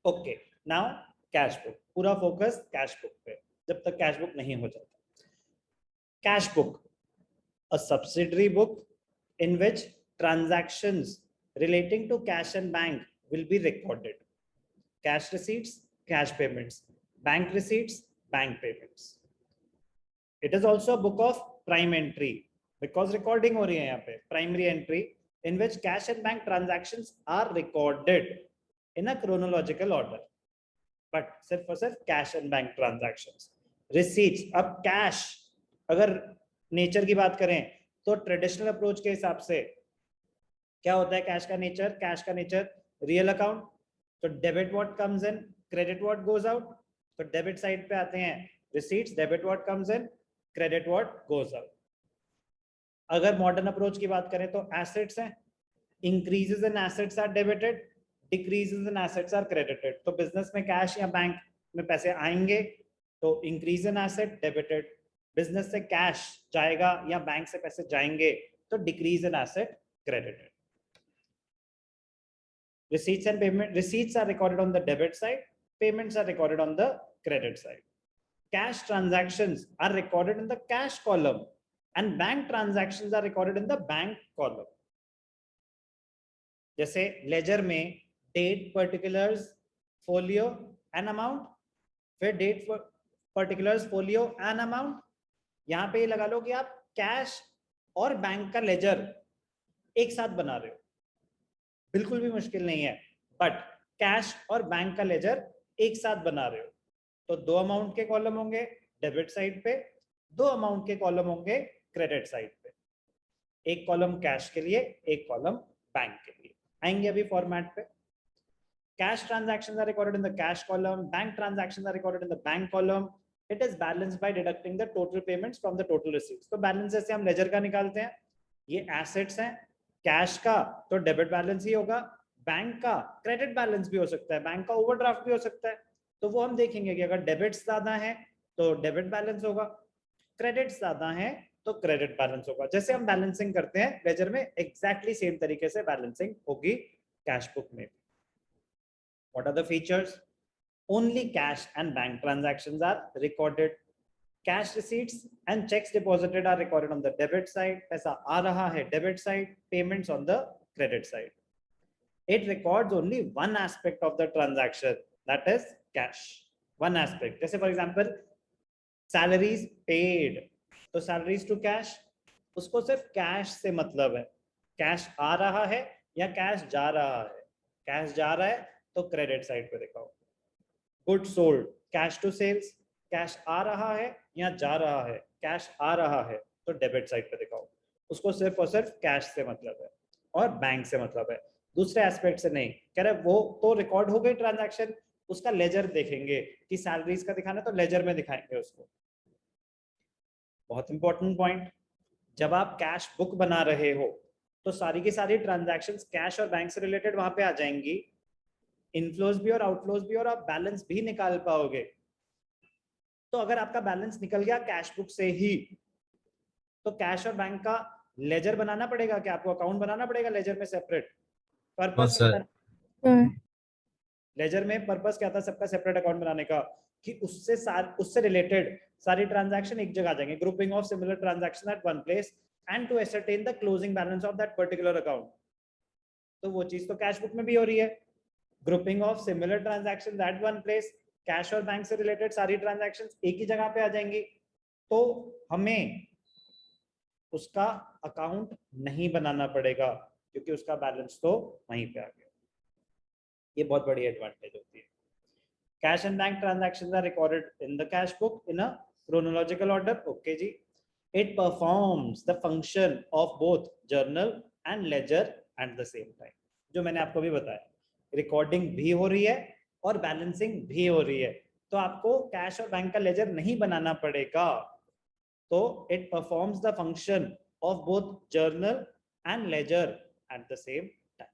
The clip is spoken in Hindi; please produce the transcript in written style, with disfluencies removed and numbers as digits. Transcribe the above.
ओके, नाउ कैश बुक, पूरा फोकस कैश बुक पे, जब तक कैश बुक नहीं हो जाता। Cash book, a subsidiary book in which transactions relating to cash and bank will be recorded. Cash receipts, cash payments, bank receipts, bank payments. It is also a book of prime entry because recording हो रही है यहाँ पे, primary entry in which cash and bank transactions are recorded in a chronological order, but सिर्फ और सिर्फ cash and bank transactions. Receipts, अब cash अगर नेचर की बात करें तो ट्रेडिशनल अप्रोच के हिसाब से क्या होता है कैश का नेचर? कैश का नेचर रियल अकाउंट, तो debit what comes in, credit what goes out. तो डेबिट साइड पे आते हैं receipts, debit what comes in, credit what goes out. अगर मॉडर्न अप्रोच की बात करें तो एसेट्स हैं, increases in assets are debited, decreases in assets are credited. तो बिजनेस में कैश या बैंक में पैसे आएंगे तो increase in asset debited, business से कैश जाएगा या बैंक से पैसे जाएंगे तो decrease in asset credited. Receipts and payment, receipts are recorded on the debit side, payments are recorded on the credit side. Cash transactions are recorded in the cash column and bank transactions are recorded in the bank column. जैसे लेजर में date, particulars, folio and amount, फिर date, particulars, folio and amount. यहां पे लगा लो कि आप कैश और बैंक का लेजर एक साथ बना रहे हो, बिल्कुल भी मुश्किल नहीं है, बट कैश और बैंक का लेजर एक साथ बना रहे हो तो दो अमाउंट के कॉलम होंगे डेबिट साइड पे, दो अमाउंट के कॉलम होंगे क्रेडिट साइड पे, एक कॉलम कैश के लिए, एक कॉलम बैंक के लिए। आएंगे अभी फॉर्मेट पे। Cash transactions are recorded in the cash column, bank transactions are recorded in the bank column. It is balanced by deducting the total payments from the total receipts. तो बैलेंस जैसे हम लेजर का निकालते हैं, ये एसेट्स हैं, कैश का तो डेबिट बैलेंस ही होगा, बैंक का क्रेडिट बैलेंस भी हो सकता है, बैंक का ओवरड्राफ्ट भी हो सकता है। तो वो हम देखेंगे कि अगर डेबिट्स ज्यादा है तो डेबिट बैलेंस होगा, क्रेडिट्स ज्यादा है तो क्रेडिट बैलेंस होगा। जैसे हम बैलेंसिंग करते हैं लेजर में, एग्जैक्टली सेम तरीके से बैलेंसिंग होगी कैश बुक में। What are the features? Only cash and bank transactions are recorded. Cash receipts and checks deposited are recorded on the debit side. पैसा आ रहा है debit side, payments on the credit side. It records only one aspect of the transaction, that is cash. One aspect. जैसे for example, salaries paid. तो salaries to cash, उसको सिर्फ cash से मतलब है, cash आ रहा है या cash जा रहा है। cash जा रहा है तो क्रेडिट साइड पे दिखाओ। Good sold, cash to sales, cash आ रहा है या जा रहा है, कैश आ रहा है तो डेबिट साइड पे दिखाओ, उसको सिर्फ और सिर्फ कैश से मतलब है और बैंक से मतलब है, दूसरे एस्पेक्ट से नहीं। कह रहे वो तो रिकॉर्ड हो गई ट्रांजैक्शन, उसका लेजर देखेंगे कि सैलरीज का दिखाना तो लेजर में दिखाएंगे उसको। बहुत इंपॉर्टेंट पॉइंट, जब आप कैश बुक बना रहे हो तो सारी की सारी ट्रांजैक्शंस कैश और बैंक से रिलेटेड वहां पे आ जाएंगी, इनफ्लोज भी और आउटफ्लोज भी, और आप बैलेंस भी निकाल पाओगे। तो अगर आपका बैलेंस निकल गया कैश बुक से ही तो कैश और बैंक का लेजर बनाना पड़ेगा, क्या आपको अकाउंट बनाना पड़ेगा लेजर में सेपरेट? पर्पस क्या था लेजर में? पर्पस क्या था सबका सेपरेट अकाउंट बनाने का? कि उससे रिलेटेड सारी ट्रांजैक्शन एक जगह आ जाएंगे, grouping of similar transaction at one place and to ascertain the closing balance of that particular account. तो वो चीज तो कैश बुक में भी हो रही है, grouping of similar transactions at one place, cash और बैंक से रिलेटेड सारी ट्रांजैक्शंस एक ही जगह पे आ जाएंगी। तो हमें उसका अकाउंट नहीं बनाना पड़ेगा क्योंकि उसका बैलेंस तो वहीं पे आ गया। ये बहुत बड़ी एडवांटेज होती है। Cash and bank transactions are recorded in the cash book in a chronological order. Okay जी। It performs the function of both journal and ledger at the same time. जो मैंने आपको भी बताया, रिकॉर्डिंग भी हो रही है और बैलेंसिंग भी हो रही है, तो आपको कैश और बैंक का लेजर नहीं बनाना पड़ेगा। तो it performs the function of both journal and ledger at the same time.